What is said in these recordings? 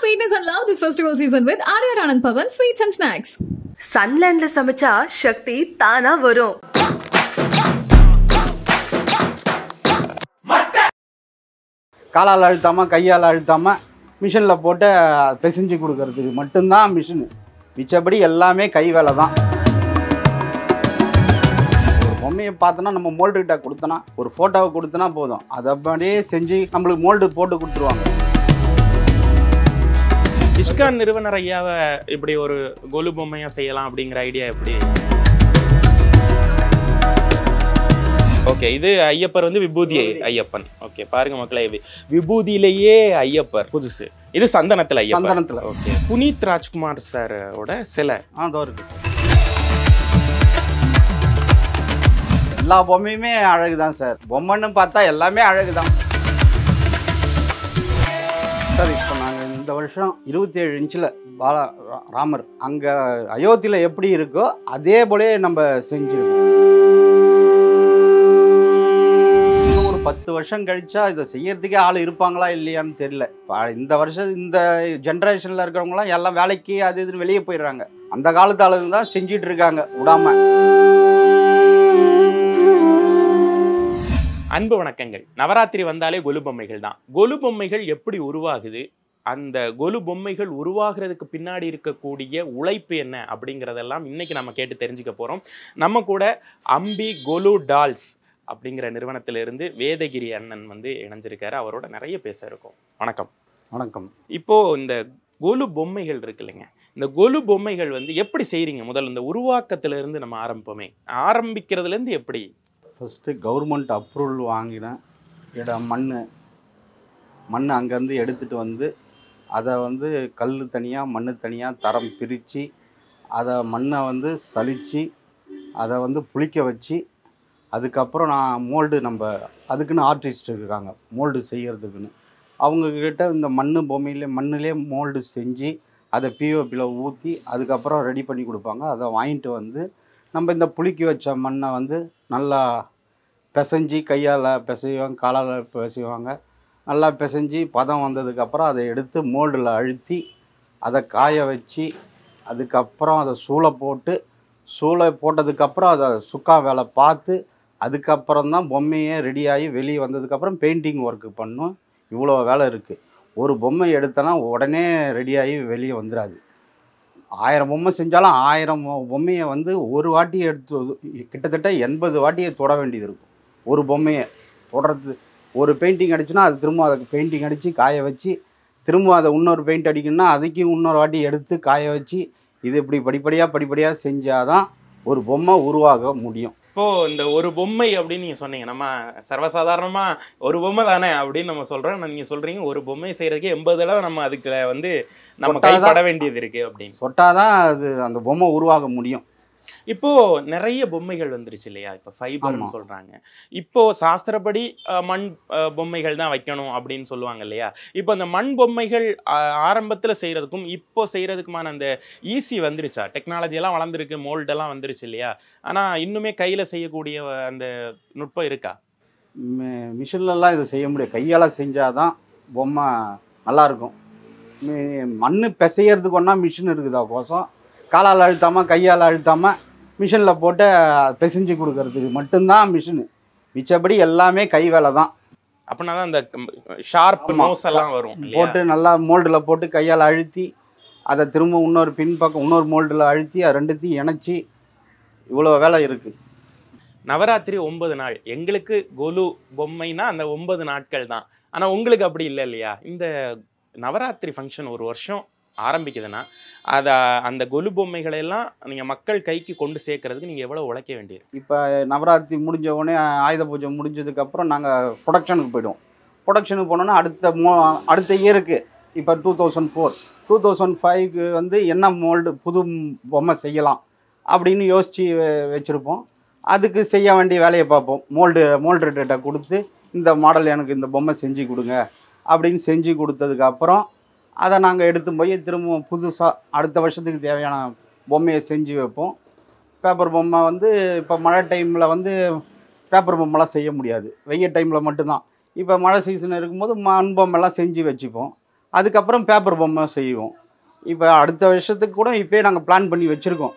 sweetness and love this festival season with Arya Anand Pavan Sweets and Snacks. Sunlandல சமைச்சா சக்தி தானா வரும். காலால் அழுத்தாம கையால் அழுத்தாம மிஷினில் போட்டு பிசைஞ்சு கொடுக்கறதுக்கு மட்டும்தான் மிஷினு. மிச்சப்படி எல்லாமே கை வேலை தான். ஒரு பொம்மையை பார்த்தோன்னா நம்ம மோல்டுகிட்ட கொடுத்தோன்னா ஒரு ஃபோட்டோவை கொடுத்தனா போதும், அதை அப்படியே செஞ்சு நம்மளுக்கு மோல்டு போட்டு கொடுத்துருவாங்க. இஸ்கான் நிறுவனர் ஐயாவை இப்படி ஒரு கொலு பொம்மையாக செய்யலாம் அப்படிங்கிற ஐடியா எப்படி? ஓகே, இது ஐயப்பர் வந்து விபூதி ஐயப்பன். ஓகே, பாருங்க மக்களே, விபூதியிலேயே ஐயப்பர் புதுசு. இது சந்தனத்தில் ஐயப்பன். சந்தனத்தில். ஓகே, புனித் ராஜ்குமார் சாரோட சிலை அதோ இருக்கு. எல்லா பொம்மையுமே அழகு தான் சார். பொம்மைன்னு பார்த்தா எல்லாமே அழகு தான் சார். இப்போ நாங்கள் இந்த வருஷம் 27 இன்ச்சில் ராமர் அங்கே அயோத்தியில் எப்படி இருக்கோ அதே போலே நம்ம செஞ்சுருக்கோம். 10 வருஷம் கழிச்சா இதை செய்யறதுக்கே ஆள் இருப்பாங்களா இல்லையான்னு தெரியல. இந்த வருஷம் இந்த ஜென்ரேஷனில் இருக்கிறவங்களாம் எல்லாம் வேலைக்கு அது இதுன்னு வெளியே போயிடுறாங்க. அந்த காலத்து ஆளுங்க தான் செஞ்சிட்டு இருக்காங்க விடாம. அன்பு வணக்கங்கள். நவராத்திரி வந்தாலே கொலு பொம்மைகள் தான். கொலு பொம்மைகள் எப்படி உருவாகுது, அந்த கொலு பொம்மைகள் உருவாகிறதுக்கு பின்னாடி இருக்கக்கூடிய உழைப்பு என்ன அப்படிங்கிறதெல்லாம் இன்னைக்கு நம்ம கேட்டு தெரிஞ்சுக்க போகிறோம். நம்ம கூட அம்பி கொலு டால்ஸ் அப்படிங்கிற நிறுவனத்திலிருந்து வேதகிரி அண்ணன் வந்து இணைஞ்சிருக்காரு. அவரோட நிறைய பேச இருக்கோம். வணக்கம். வணக்கம். இப்போ இந்த கொலு பொம்மைகள் இருக்கு இல்லைங்க, இந்த கொலு பொம்மைகள் வந்து எப்படி செய்கிறீங்க? முதல்ல இந்த உருவாக்கத்திலிருந்து நம்ம ஆரம்பிக்கிறதுலேருந்து எப்படி? ஃபஸ்ட்டு கவர்மெண்ட் அப்ரூவல் வாங்கினேன். இடம் மண் அங்கேருந்து எடுத்துகிட்டு வந்து அதை வந்து கல் தனியாக மண் தனியாக தரம் பிரித்து அதை மண்ணை வந்து சலித்து அதை வந்து புளிக்க வச்சு அதுக்கப்புறம் நான் மோல்டு, நம்ம அதுக்குன்னு ஆர்டிஸ்ட் இருக்காங்க மோல்டு செய்கிறதுக்குன்னு. அவங்கக்கிட்ட இந்த மண்ணிலே மோல்டு செஞ்சு அதை பிஓபியில் ஊற்றி அதுக்கப்புறம் ரெடி பண்ணி கொடுப்பாங்க. அதை வாங்கிட்டு வந்து நம்ம இந்த புளிக்க வச்ச மண்ணை வந்து நல்லா பிசைஞ்சி கையால் பிசைவாங்க, காலால் பிசைவாங்க. நல்லா பிசைஞ்சி பதம் வந்ததுக்கப்புறம் அதை எடுத்து மோல்டில் அழுத்தி அதை காய வச்சு அதுக்கப்புறம் அதை சூளை போட்டதுக்கப்புறம் அதை சுக்கா வேலை பார்த்து அதுக்கப்புறம் தான் பொம்மையே ரெடியாகி வெளியே வந்ததுக்கப்புறம் பெயிண்டிங் ஒர்க்கு பண்ணும். இவ்வளோ வேலை இருக்குது. ஒரு பொம்மை எடுத்தோன்னா உடனே ரெடியாகி வெளியே வந்துடாது. 1000 பொம்மை செஞ்சாலும் 1000 பொம்மையை வந்து ஒரு வாட்டி எடுத்து கிட்டத்தட்ட 80 வாட்டியை தொட வேண்டியது இருக்கும். ஒரு பொம்மையை தொடர்றது ஒரு பெயிண்டிங் அடிச்சுன்னா அது திரும்ப அதுக்கு பெயிண்டிங் அடித்து காய வச்சு திரும்ப அதை இன்னொரு பெயிண்ட் அடிக்கணும்னா அதுக்கும் இன்னொரு வாட்டி எடுத்து காய வச்சு இது இப்படி படிப்படியாக செஞ்சால் தான் ஒரு பொம்மை உருவாக முடியும். இப்போது இந்த ஒரு பொம்மை அப்படின்னு நீங்கள் சொன்னீங்க, நம்ம சர்வசாதாரணமாக ஒரு பொம்மை தானே அப்படின்னு நம்ம சொல்கிறோம். நீங்கள் சொல்கிறீங்க ஒரு பொம்மை செய்கிறதுக்கு 80 தடவை நம்ம அதுக்கு வந்து நம்ம கைப்பட வேண்டியது இருக்குது அப்படின்னு. தொட்டாதான் அது அந்த பொம்மை உருவாக முடியும். இப்போது நிறைய பொம்மைகள் வந்துருச்சு இல்லையா? இப்போ ஃபைபர்னு சொல்கிறாங்க. இப்போது சாஸ்திரப்படி மண் பொம்மைகள் தான் வைக்கணும் அப்படின்னு சொல்லுவாங்க இல்லையா? இப்போ அந்த மண் பொம்மைகள் ஆரம்பத்தில் செய்கிறதுக்கும் இப்போ செய்கிறதுக்குமான அந்த ஈஸி வந்துருச்சா? டெக்னாலஜியெல்லாம் வளர்ந்துருக்கு, மோல்டெல்லாம் வந்துருச்சு இல்லையா? ஆனால் இன்னுமே கையில் செய்யக்கூடிய அந்த நுட்பம் இருக்கா? மிஷின்லலாம் இது செய்ய முடியாது. கையால் செஞ்சால் தான் பொம்மை நல்லாயிருக்கும். மண் பிசையறதுக்கு ஒன்றா மிஷின் இருக்குதா கோசம் காலால் அழுத்தாமல் கையால் அழுத்தாமல் மிஷினில் போட்டு பிசைஞ்சு கொடுக்கறதுக்கு மட்டும்தான் மிஷினு. மிச்சப்படி எல்லாமே கை வேலை தான். அப்படின்னா தான் அந்த ஷார்ப் நோஸ் எல்லாம் வரும் போட்டு நல்லா மோல்டில் போட்டு கையால் அழுத்தி அதை திரும்ப இன்னொரு பின்பக்கம் இன்னொரு மோல்டில் அழுத்தி அது ரெண்டுத்தையும் இணைச்சி இவ்வளோ வேலை இருக்குது. நவராத்திரி 9 நாள். எங்களுக்கு கொலு பொம்மைனா அந்த 9 நாட்கள் தான். ஆனால் உங்களுக்கு அப்படி இல்லை இல்லையா? இந்த நவராத்திரி ஃபங்க்ஷன் ஒரு வருஷம் ஆரம்பிக்குதுன்னா அதை அந்த கொலு பொம்மைகளெல்லாம் நீங்கள் மக்கள் கைக்கு கொண்டு சேர்க்கறதுக்கு நீங்கள் எவ்வளோ உழைக்க வேண்டியது? இப்போ நவராத்திரி முடிஞ்ச உடனே ஆயுத பூஜை முடிஞ்சதுக்கப்புறம் நாங்கள் ப்ரொடக்ஷனுக்கு போய்டுவோம். ப்ரொடக்ஷனுக்கு போனோன்னா அடுத்த இயருக்கு இப்போ 2004 2005க்கு வந்து என்ன மோல்டு புது பொம்மை செய்யலாம் அப்படின்னு யோசித்து வச்சுருப்போம். அதுக்கு செய்ய வேண்டிய வேலையை பார்ப்போம். மோல்டுகிட்ட கொடுத்து இந்த மாடல் எனக்கு இந்த பொம்மை செஞ்சு கொடுங்க அப்படின்னு செஞ்சு கொடுத்ததுக்கப்புறம் அதை நாங்கள் எடுத்து போய் திரும்ப புதுசாக அடுத்த வருஷத்துக்கு தேவையான பொம்மையை செஞ்சு வைப்போம். பேப்பர் பொம்மை வந்து இப்போ மழை டைமில் வந்து பேப்பர் பொம்மைலாம் செய்ய முடியாது, வெய்ய டைமில் மட்டும்தான். இப்போ மழை சீசன் இருக்கும்போது மண் பொம்மைலாம் செஞ்சு வச்சுப்போம். அதுக்கப்புறம் பேப்பர் பொம்மை செய்வோம். இப்போ அடுத்த வருஷத்துக்கு கூட இப்போயே நாங்கள் பிளான் பண்ணி வச்சுருக்கோம்.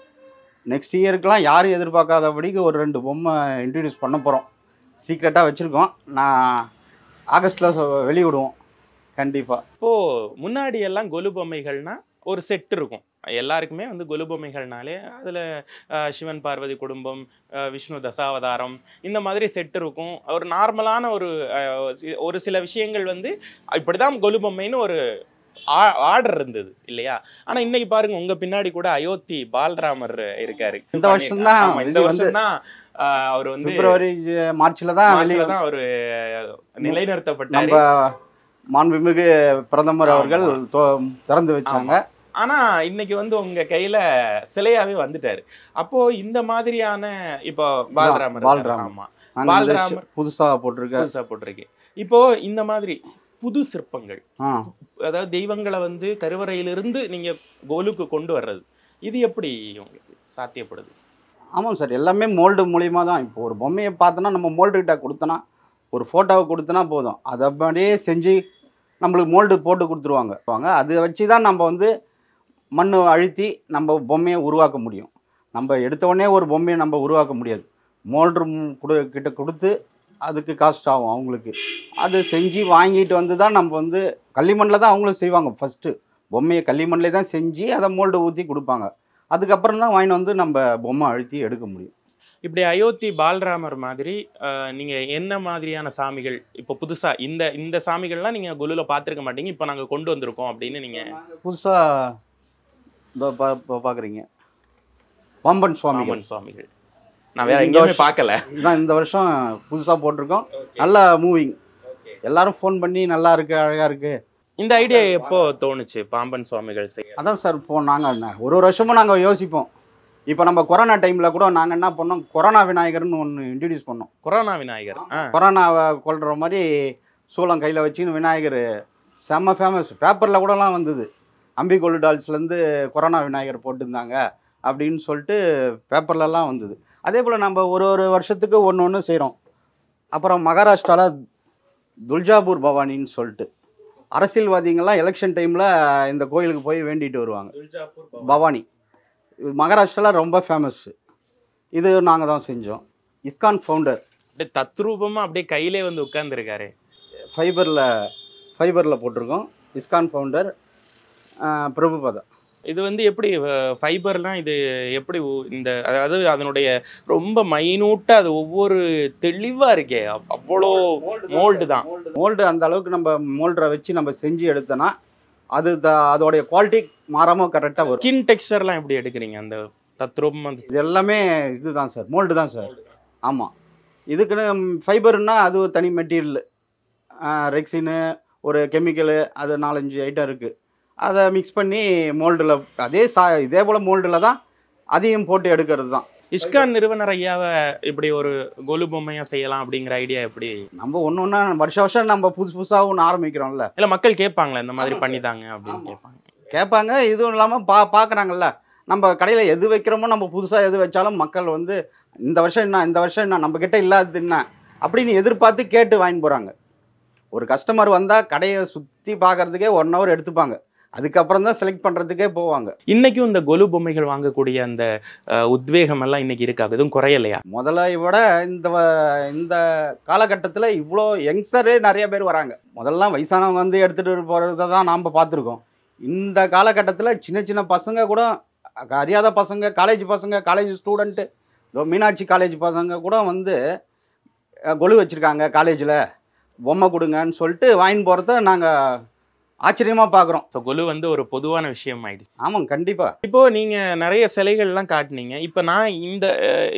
நெக்ஸ்ட் இயருக்கெலாம் யாரும் எதிர்பார்க்காதபடிக்கு ஒரு 2 பொம்மை இன்ட்ரடியூஸ் பண்ண போகிறோம். சீக்ரெட்டாக வச்சுருக்கோம். நான் ஆகஸ்ட்டில் வெளியிடுவோம் கண்டிப்பாக. இப்போது முன்னாடி எல்லாம் கொலு பொம்மைகள்னா ஒரு செட் இருக்கும். எல்லாருக்குமே வந்து கொலு பொம்மைகள்னாலே அதில் சிவன் பார்வதி குடும்பம், விஷ்ணு தசாவதாரம், இந்த மாதிரி செட் இருக்கும். ஒரு நார்மலான ஒரு சில விஷயங்கள் வந்து இப்படி தான் கொலு பொம்மைன்னு ஒரு ஆர்டர் இருந்தது இல்லையா? ஆனா இன்னைக்கு பாருங்க, உங்க பின்னாடி கூட அயோத்தி பாலராமர் இருக்காரு. இந்த வருஷம் தான் அவர் வந்து பிப்ரவரி மார்ச்ல தான் அவரு நிலைநிறுத்தப்பட்டாரு. நம்ம மாண்புமிகு பிரதமர் அவர்கள் திறந்து வச்சாங்க. ஆனா இன்னைக்கு வந்து உங்க கையில சிலையாவே வந்துட்டாரு. அப்போ இந்த மாதிரியான இப்போ பாலராமர் புதுசா போட்டிருக்கு. இப்போ இந்த மாதிரி புது சிற்பங்கள், அதாவது தெய்வங்களை வந்து கருவறையிலிருந்து நீங்க கோலுக்கு கொண்டு வர்றது, இது எப்படி உங்களுக்கு சாத்தியப்படுது? ஆமாம் சார், எல்லாமே மோல்டு மூலியமா தான். இப்போ ஒரு பொம்மையை பார்த்தோன்னா நம்ம மோல்டு கிட்ட கொடுத்தோன்னா, ஒரு ஃபோட்டோவை கொடுத்தனா போதும், அதை அப்படியே செஞ்சு நம்மளுக்கு மோல்டு போட்டு கொடுத்துருவாங்க. அதை வச்சு தான் நம்ம வந்து மண் அழுத்தி நம்ம பொம்மையை உருவாக்க முடியும். நம்ம எடுத்தோடனே ஒரு பொம்மையை நம்ம உருவாக்க முடியாது. மோல்டு கிட்ட கொடுத்து அதுக்கு காஸ்ட் ஆகும் அவங்களுக்கு. அது செஞ்சு வாங்கிட்டு வந்து தான் நம்ம வந்து களிமண்ணில் தான் அவங்களும் செய்வாங்க. ஃபஸ்ட்டு பொம்மையை களிமண்ணிலே தான் செஞ்சு அதை மோல்டு ஊற்றி கொடுப்பாங்க. அதுக்கப்புறம் தான் வாங்கிட்டு வந்து நம்ம பொம்மை அழுத்தி எடுக்க முடியும். இப்படி அயோத்தி பாலராமர் மாதிரி நீங்கள் என்ன மாதிரியான சாமிகள் இப்போ புதுசாக இந்த சாமிகள்லாம் நீங்கள் கொலுவில் பார்த்துருக்க மாட்டீங்க, இப்போ நாங்கள் கொண்டு வந்திருக்கோம் அப்படின்னு நீங்கள் புதுசாக பார்க்குறீங்க? பாம்பன் சுவாமிகள் நான் வேற எங்கேயுமே பார்க்கல. இதான் இந்த வருஷம் புதுசாக போட்டிருக்கோம். நல்லா மூவிங். எல்லாரும் ஃபோன் பண்ணி நல்லா இருக்கு, அழகாக இருக்கு. இந்த ஐடியா எப்போ தோணுச்சு பாம்பன் சுவாமிகள் செய்ய? அதான் சார், இப்போ நாங்கள் ஒரு வருஷமும் நாங்கள் யோசிப்போம். இப்போ நம்ம கொரோனா டைமில் கூட நாங்கள் என்ன பண்ணோம், கொரோனா விநாயகர்னு ஒன்று இன்ட்ரடியூஸ் பண்ணோம். கொரோனா விநாயகர், கொரோனாவை கொள்கிற மாதிரி சூளம் கையில் வச்சுன்னு விநாயகர் செம்ம ஃபேமஸ். பேப்பரில் கூடலாம் வந்தது. அம்பிகொல்லு டால்ஸ்லேருந்து கொரோனா விநாயகர் போட்டிருந்தாங்க அப்படின்னு சொல்லிட்டு பேப்பர்லலாம் வந்தது. அதே போல் நம்ம ஒரு வருஷத்துக்கு ஒன்று செய்கிறோம். அப்புறம் மகாராஷ்டிராவில் துல்ஜாபூர் பவானின்னு சொல்லிட்டு அரசியல்வாதிகள்லாம் எலெக்ஷன் டைமில் இந்த கோயிலுக்கு போய் வேண்டிட்டு வருவாங்க. பவானி மகாராஷ்டிராவில் ரொம்ப ஃபேமஸ்ஸு. இது நாங்கள் தான் செஞ்சோம். இஸ்கான் ஃபவுண்டர் அப்படியே தத்ரூபமாக அப்படியே கையிலே வந்து உட்கார்ந்துருக்காரு. ஃபைபரில் போட்டிருக்கோம். ISKCON founder Prabhupada. இது வந்து எப்படி ஃபைபர்லாம், இது எப்படி இந்த அதாவது அதனுடைய ரொம்ப மைனூட்டாக அது ஒவ்வொரு தெளிவாக இருக்கே, அவ்வளோ மோல்டு தான். மோல்டு அந்த அளவுக்கு நம்ம மோல்டரை வச்சு நம்ம செஞ்சு எடுத்தோன்னா அது அதோடைய குவாலிட்டி மாறாமல் கரெக்டாக வரும். ஸ்கின் டெக்ஸ்டர்லாம் எப்படி எடுக்கிறீங்க? அந்த தத்ரூபம் இது எல்லாமே இதுதான் சார், மோல்டு தான் சார். ஆமாம், இதுக்குன்னு ஃபைபர்னா அது ஒரு தனி மெட்டீரியல், ரெக்ஸின்னு ஒரு கெமிக்கலு, அது 4-5 ஐட்டம் இருக்குது. அதை மிக்ஸ் பண்ணி மோல்டில் இதே போல் மோல்டில் தான் அதையும் போட்டு எடுக்கிறது தான். இஸ்கான் நிறுவனர் ஐயாவை இப்படி ஒரு கொலு பொம்மையாக செய்யலாம் அப்படிங்கிற ஐடியா எப்படி? நம்ம ஒன்று வருஷம் நம்ம புதுசாக ஒன்று ஆரம்பிக்கிறோம்ல. இல்லை, மக்கள் கேட்பாங்களே இந்த மாதிரி பண்ணித்தாங்க அப்படின்னு கேட்பாங்க. இதுவும் இல்லாமல் பார்க்குறாங்கல்ல, நம்ம கடையில் எது வைக்கிறோமோ நம்ம புதுசாக எது வச்சாலும் மக்கள் வந்து இந்த வருஷம் என்ன நம்மக்கிட்ட இல்லாதது என்ன அப்படின்னு எதிர்பார்த்து கேட்டு வாங்கி போகிறாங்க. ஒரு கஸ்டமர் வந்தால் கடையை சுற்றி பார்க்குறதுக்கே 1 hour எடுத்துப்பாங்க. அதுக்கப்புறம் தான் செலக்ட் பண்ணுறதுக்கே போவாங்க. இன்றைக்கும் இந்த கொலு பொம்மைகள் வாங்கக்கூடிய அந்த உத்வேகம் எல்லாம் இன்னைக்கு இருக்காது, எதுவும் குறையலையா? முதல்ல விட இந்த காலகட்டத்தில் இவ்வளோ யங்ஸ்டரே நிறைய பேர் வராங்க. முதல்லாம் வயசானவங்க வந்து எடுத்துகிட்டு போகிறத தான் நாம் பார்த்துருக்கோம். இந்த காலகட்டத்தில் சின்ன பசங்க கூட, அறியாத பசங்க, காலேஜ் ஸ்டூடெண்ட்டு, மீனாட்சி காலேஜ் பசங்க கூட வந்து கொலு வச்சுருக்காங்க, காலேஜில் பொம்மை கொடுங்கன்னு சொல்லிட்டு வாங்கின்னு போகிறத நாங்கள் ஆச்சரியமாக பார்க்குறோம். ஸோ கொலு வந்து ஒரு பொதுவான விஷயம் ஆயிடுச்சு. ஆமாம், கண்டிப்பாக. இப்போது நீங்கள் நிறைய சிலைகள்லாம் காட்டினீங்க. இப்போ நான்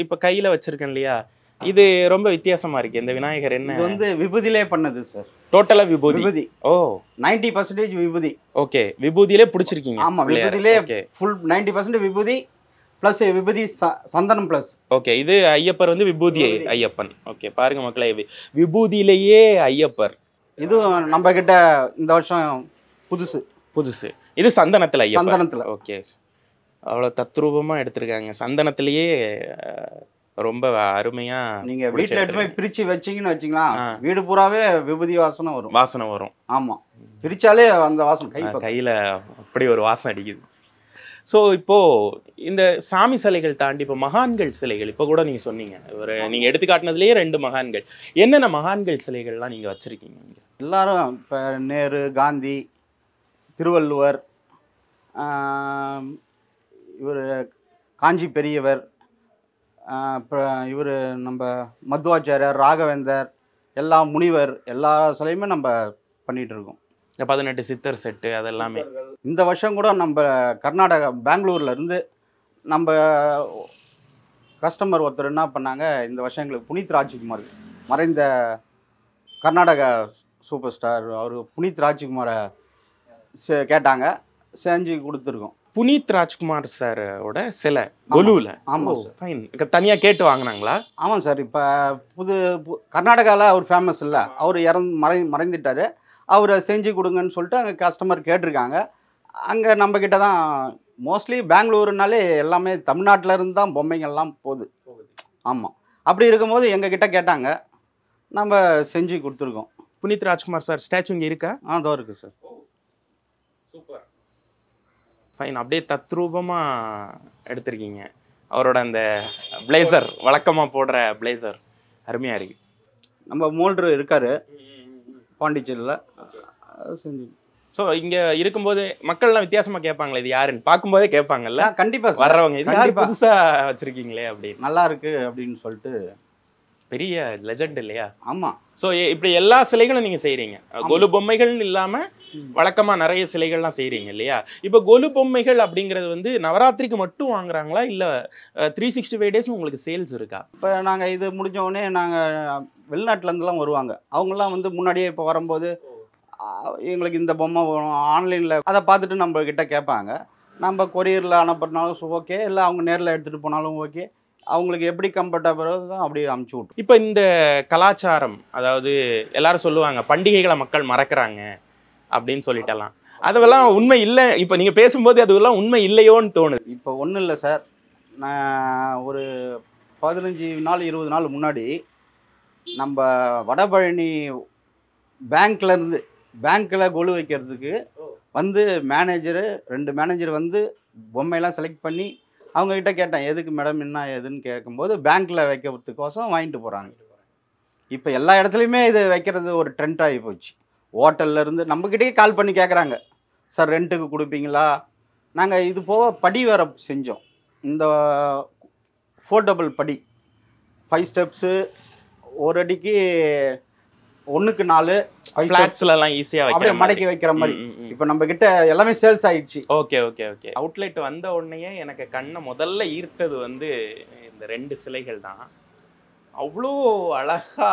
இப்போ கையில் வச்சுருக்கேன் இல்லையா, இது ரொம்ப வித்தியாசமாக இருக்குது. இந்த விநாயகர் என்ன? இது வந்து விபூதியிலே பண்ணது சார். டோட்டலாக விபூதி. ஓ, 90% விபூதி. ஓகே, விபூதியிலே பிடிச்சிருக்கீங்க? ஆமாம், விபூதியிலே ஃபுல் 90% விபூதி ப்ளஸ் விபூதி சந்தனம் ப்ளஸ். ஓகே, இது ஐயப்பர் வந்து விபூதி ஐயப்பன். ஓகே, பாருங்க மக்களே, விபூதியிலேயே ஐயப்பர். இது நம்ம கிட்ட இந்த வருஷம் புதுசு. இது சந்தனத்தில் ஐயப்பன். சந்தனத்தில். ஓகே, அவ்வளோ தத்ரூபமாக எடுத்திருக்காங்க. சந்தனத்திலேயே ரொம்ப அருமையா நீங்க வீட்டுல எடுத்து போய் பிரிச்சு வச்சீங்கன்னு வச்சுங்களா, ஆ. வீடு பூராவே விபூதி வாசனை வரும். வாசனை வரும். ஆமா, பிரிச்சாலே அந்த வாசனை கையில அப்படி ஒரு வாசனை அடிக்குது. ஸோ இப்போ இந்த சாமி சிலைகள் தாண்டி இப்போ மகான்கள் சிலைகள் இப்போ கூட நீங்க சொன்னீங்க, ஒரு நீங்க எடுத்துக்காட்டினதுலேயே 2 மகான்கள். என்னென்ன மகான்கள் சிலைகள்லாம் நீங்க வச்சிருக்கீங்க? எல்லாரும் இப்போ நேரு, காந்தி, திருவள்ளுவர், இவர் காஞ்சி பெரியவர், அப்புறம் இவர் நம்ம மத்வாச்சாரியர், ராகவேந்தர், எல்லா முனிவர், எல்லா சிலையுமே நம்ம பண்ணிட்டு இருக்கோம். இந்த 18 சித்தர் செட்டு அதெல்லாமே இந்த வருஷம் கூட நம்ம கர்நாடகா பெங்களூர்ல இருந்து நம்ம கஸ்டமர் ஒருத்தர் என்ன பண்ணாங்க, இந்த வருஷம் எங்களுக்கு புனித் ராஜ்குமார், மறைந்த கர்நாடகா சூப்பர் ஸ்டார், அவர் புனித் ராஜ்குமாரை கேட்டாங்க, செஞ்சு கொடுத்துருக்கோம். புனித் ராஜ்குமார் சாரோட சிலை கொலுவில். ஆமாம் சார். ஃபைன். தனியாக கேட்டு வாங்கினாங்களா? ஆமாம் சார். இப்போ கர்நாடகாவில் அவர் ஃபேமஸ் இல்லை, அவர் மறைந்துட்டார். அவரை செஞ்சு கொடுங்கன்னு சொல்லிட்டு அங்கே கஸ்டமர் கேட்டிருக்காங்க. அங்கே நம்மக்கிட்ட தான் மோஸ்ட்லி பெங்களூருனாலே எல்லாமே தமிழ்நாட்டில் இருந்து தான் பொம்மைகள்லாம் போகுது. ஆமாம், அப்படி இருக்கும்போது எங்ககிட்ட கேட்டாங்க, நம்ம செஞ்சு கொடுத்துருக்கோம். புனித் ராஜ்குமார் சார் ஸ்டாச்சு இங்கே இருக்கா? அதோ இருக்குது சார். Super, fine. அப்படியே தத்ரூபமாக எடுத்திருக்கீங்க. அவரோட அந்த பிளேசர், வழக்கமாக போடுற பிளேசர் அருமையாக இருக்குது. நம்ம மோல்ட்ரு இருக்கார் பாண்டிச்சேரியில், செஞ்சு. ஸோ இங்கே இருக்கும்போது மக்கள்லாம் வித்தியாசமாக கேட்பாங்களே, இது யாருன்னு பார்க்கும்போதே கேட்பாங்கல்ல? கண்டிப்பாக வர்றவங்க, இது யார் புதுசாக வச்சுருக்கீங்களே அப்படின்னு. நல்லா இருக்கு அப்படின்னு சொல்லிட்டு. பெரிய லெஜெண்ட் இல்லையா? ஆமாம். ஸோ இப்படி எல்லா சிலைகளும் நீங்கள் செய்கிறீங்க. கொலு பொம்மைகள்னு இல்லாமல் வழக்கமாக நிறைய சிலைகள்லாம் செய்கிறீங்க இல்லையா? இப்போ கொலு பொம்மைகள் அப்படிங்கிறது வந்து நவராத்திரிக்கு மட்டும் வாங்குறாங்களா, இல்லை 365 டேஸும் உங்களுக்கு சேல்ஸ் இருக்கா? இப்போ நாங்கள் இது முடிஞ்ச உடனே நாங்கள் வெளிநாட்டிலேருந்துலாம் வருவாங்க. அவங்களாம் வந்து முன்னாடியே இப்போ வரும்போது எங்களுக்கு இந்த பொம்மை வேணும் ஆன்லைனில், அதை பார்த்துட்டு நம்மக்கிட்ட கேட்பாங்க. நம்ம கொரியரில் அனுப்புறதுனாலும் ஓகே, இல்லை அவங்க நேரில் எடுத்துகிட்டு போனாலும் ஓகே. அவங்களுக்கு எப்படி கம்ஃபர்டபுளோ தான் அப்படியே அமுச்சு விட்டு. இப்போ இந்த கலாச்சாரம், அதாவது எல்லாரும் சொல்லுவாங்க பண்டிகைகளை மக்கள் மறக்கிறாங்க அப்படின்னு சொல்லிட்டலாம், அதெல்லாம் உண்மை இல்லை. இப்போ நீங்கள் பேசும்போது அதுவெல்லாம் உண்மை இல்லையோன்னு தோணுது. இப்போ ஒன்றும் இல்லை சார். நான் ஒரு 15 நாள் 20 நாள் முன்னாடி நம்ம வடபழனி பேங்க்கில் கொலு வைக்கிறதுக்கு வந்து மேனேஜரு 2 மேனேஜர் வந்து பொம்மையெல்லாம் செலக்ட் பண்ணி அவங்கக்கிட்ட கேட்டேன், எதுக்கு மேடம் என்ன ஏதுன்னு கேட்கும்போது பேங்க்கில் வைக்கிறதுக்கோசம் வாங்கிட்டு போகிறாங்க. இப்போ எல்லா இடத்துலையுமே இது வைக்கிறது ஒரு ட்ரெண்ட் ஆகி போச்சு. ஹோட்டல்லேருந்து நம்மக்கிட்டே கால் பண்ணி கேட்குறாங்க, சார் ரெண்ட்டுக்கு கொடுப்பீங்களா? நாங்கள் இது போக படி வேறு செஞ்சோம். இந்த ஃபோல்டபுள் படி 5 ஸ்டெப்ஸு, ஒரு அடிக்கு 1க்கு 4 ஃப்ளாட்ஸ்லாம் ஈஸியாக அப்படியே மடக்கி வைக்கிற மாதிரி. இப்போ நம்ம கிட்ட எல்லாமே சேல்ஸ் ஆயிடுச்சு. Okay okay okay. அவுட்லெட் வந்த உடனே எனக்கு கண்ணை முதல்ல ஈர்த்தது வந்து இந்த 2 சிலைகள் தான். அவ்வளோ அழகா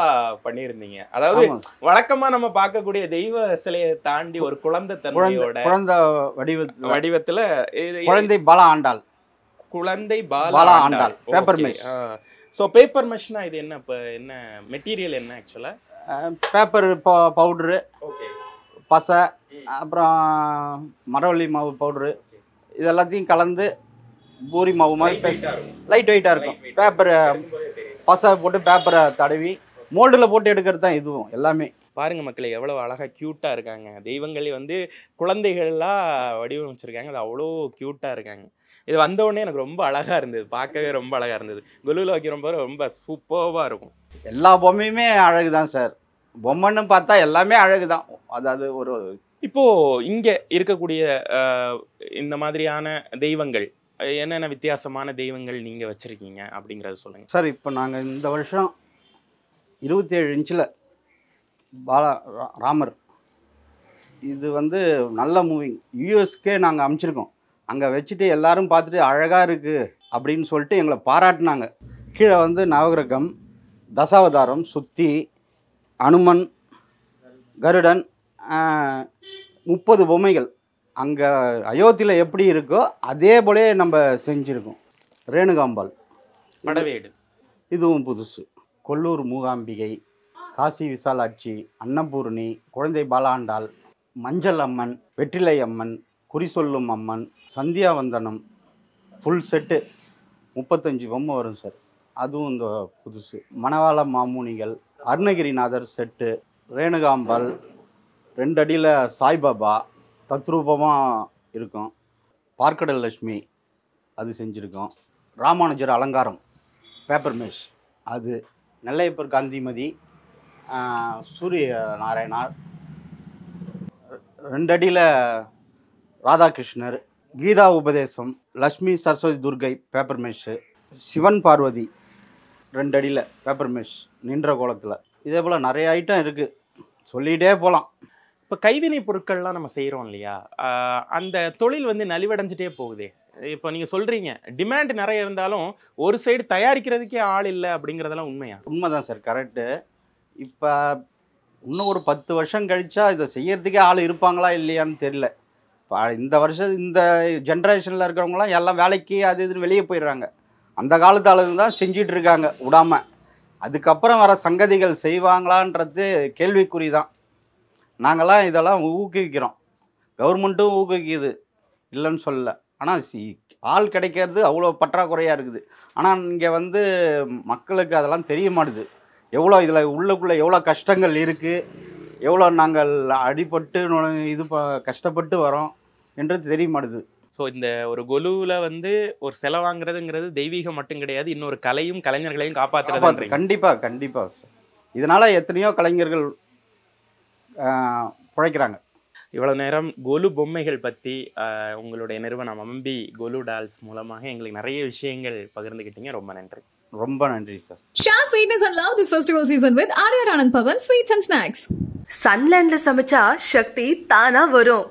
பண்ணியிருந்தீங்க. அதாவது வழக்கமா நம்ம பார்க்கக்கூடிய தெய்வ சிலையை தாண்டி ஒரு குழந்தை தன்மையோட குழந்தை வடிவத்துல குழந்தை பாலா ஆண்டாள், குழந்தை Bala Andal paper mesh. So paper மெஷ்னா இது என்ன, இப்போ என்ன மெட்டீரியல் என்ன ஆக்சுவலா? பேப்பர் பவுடரு, பசை, அப்புறம் மரவள்ளி மாவு பவுடரு, இது எல்லாத்தையும் கலந்து பூரி மாவு மாதிரி லைட் வெயிட்டாக இருக்கும். பேப்பரை பசை போட்டு பேப்பரை தடவி மோல்டில் போட்டு எடுக்கிறது தான் இதுவும் எல்லாமே. பாருங்க மக்களே, எவ்வளோ அழகாக க்யூட்டாக இருக்காங்க. தெய்வங்களே வந்து குழந்தைகள்லாம் வடிவமைச்சிருக்காங்க, அது அவ்வளோ க்யூட்டாக இருக்காங்க. இது வந்தோடனே எனக்கு ரொம்ப அழகாக இருந்தது, பார்க்கவே ரொம்ப அழகாக இருந்தது. கொலுவில் வைக்கிறப்போ ரொம்ப சூப்பர்வாக இருக்கும். எல்லா பொம்மையுமே அழகு தான் சார். பொம்மைன்னு பார்த்தா எல்லாமே அழகு தான். அதாவது ஒரு இப்போது இங்கே இருக்கக்கூடிய இந்த மாதிரியான தெய்வங்கள், என்னென்ன வித்தியாசமான தெய்வங்கள் நீங்கள் வச்சுருக்கீங்க அப்படிங்கிறத சொல்லுங்கள் சார். இப்போ நாங்கள் இந்த வருஷம் 27 இன்ச்சில் ராமர், இது வந்து நல்ல மூவிங், யூஎஸ்க்கே நாங்கள் அனுப்பிச்சிருக்கோம். அங்கே வச்சுட்டு எல்லாரும் பார்த்துட்டு அழகாக இருக்குது அப்படின்னு சொல்லிட்டு எங்களை பாராட்டினாங்க. கீழே வந்து நவகிரகம், தசாவதாரம், சுத்தி, அனுமன், கருடன், 30 பொம்மைகள் அங்கே அயோத்தியில் எப்படி இருக்கோ அதே போலே நம்ம செஞ்சுருக்கோம். ரேணுகாம்பாள் படவேடு, இதுவும் புதுசு. கொல்லூர் மூகாம்பிகை, காசி விசாலாட்சி, அன்னபூர்ணி, குழந்தை பாலாண்டாள், மஞ்சள் அம்மன், வெற்றிலை அம்மன், குறி சொல்லும் அம்மன், சந்தியாவந்தனம், ஃபுல் செட்டு 35 பொம்மை வரும் சார். அதுவும் இந்த புதுசு. மணவாள மாமுனிகள், அருணகிரிநாதர் செட்டு, ரேணுகாம்பாள், 2 அடியில் சாய்பாபா தத்ரூபமாக இருக்கும். பார்க்கடல் லட்சுமி அது செஞ்சுருக்கோம். ராமானுஜர் அலங்காரம் பேப்பர் மேஷ் அது. நெல்லையப்பர் காந்திமதி, சூரிய நாராயணார், 2 அடியில் ராதாகிருஷ்ணர், கீதா உபதேசம், லக்ஷ்மி சரஸ்வதி துர்கை பேப்பர் மேஷு, சிவன் பார்வதி 2 அடியில் பேப்பர் மேஷ் நின்ற கோலத்தில். இதே போல் நிறைய ஐட்டம் இருக்குது, சொல்லிகிட்டே போகலாம். இப்போ கைவினை பொருட்கள்லாம் நம்ம செய்கிறோம் இல்லையா, அந்த தொழில் வந்து நலிவடைஞ்சிட்டே போகுதே. இப்போ நீங்கள் சொல்கிறீங்க டிமாண்ட் நிறைய இருந்தாலும் ஒரு சைடு தயாரிக்கிறதுக்கே ஆள் இல்லை அப்படிங்கிறதெல்லாம் உண்மையா? உண்மைதான் சார், கரெக்டு. இப்போ இன்னும் ஒரு 10 வருஷம் கழிச்சா இதை செய்யறதுக்கே ஆள் இருப்பாங்களா இல்லையான்னு தெரியல. இப்போ இந்த வருஷம் இந்த ஜென்ரேஷனில் இருக்கிறவங்களாம் எல்லாம் வேலைக்கு அது இதுன்னு வெளியே போயிடுறாங்க. அந்த காலத்து ஆளுங்க தான் செஞ்சிட்டு இருக்காங்க விடாமல். அதுக்கப்புறம் வர சங்கதிகள் செய்வாங்களான்றது கேள்விக்குறி தான். நாங்கள்லாம் இதெல்லாம் ஊக்குவிக்கிறோம், கவர்மெண்ட்டும் ஊக்குவிக்குது, இல்லைன்னு சொல்லலை. ஆனால் ஆள் கிடைக்கிறது அவ்வளோ பற்றாக்குறையாக இருக்குது. ஆனால் இங்கே வந்து மக்களுக்கு அதெல்லாம் தெரிய மாட்டுது. எவ்வளோ இதில் உள்ளுக்குள்ளே எவ்வளோ கஷ்டங்கள் இருக்குது, எவ்வளோ நாங்கள் அடிபட்டு இது கஷ்டப்பட்டு வரோம் என்றது தெரிய மாட்டுது. ஸோ இந்த ஒரு கொலுவில் வந்து ஒரு செலை வாங்குறதுங்கிறது தெய்வீகம் மட்டும் கிடையாது, இன்னொரு கலையும் கலைஞர்களையும் காப்பாற்றுறது. கண்டிப்பாக கண்டிப்பாக சார். இதனால் எத்தனையோ கலைஞர்கள் பிழைக்கிறாங்க. இவ்வளோ நேரம் கொலு பொம்மைகள் பற்றி உங்களுடைய நிறுவனம் அம்பி கொலு டால்ஸ் மூலமாக எங்களுக்கு நிறைய விஷயங்கள் பகிர்ந்துக்கிட்டீங்க. ரொம்ப நன்றி. ரொம்ப நன்றி sir. Share sweetness and love this festival season with Adyar Anand Pavan Sweets and Snacks. சன்லேண்ட்ல சமைச்சா சக்தி தானா வரும்.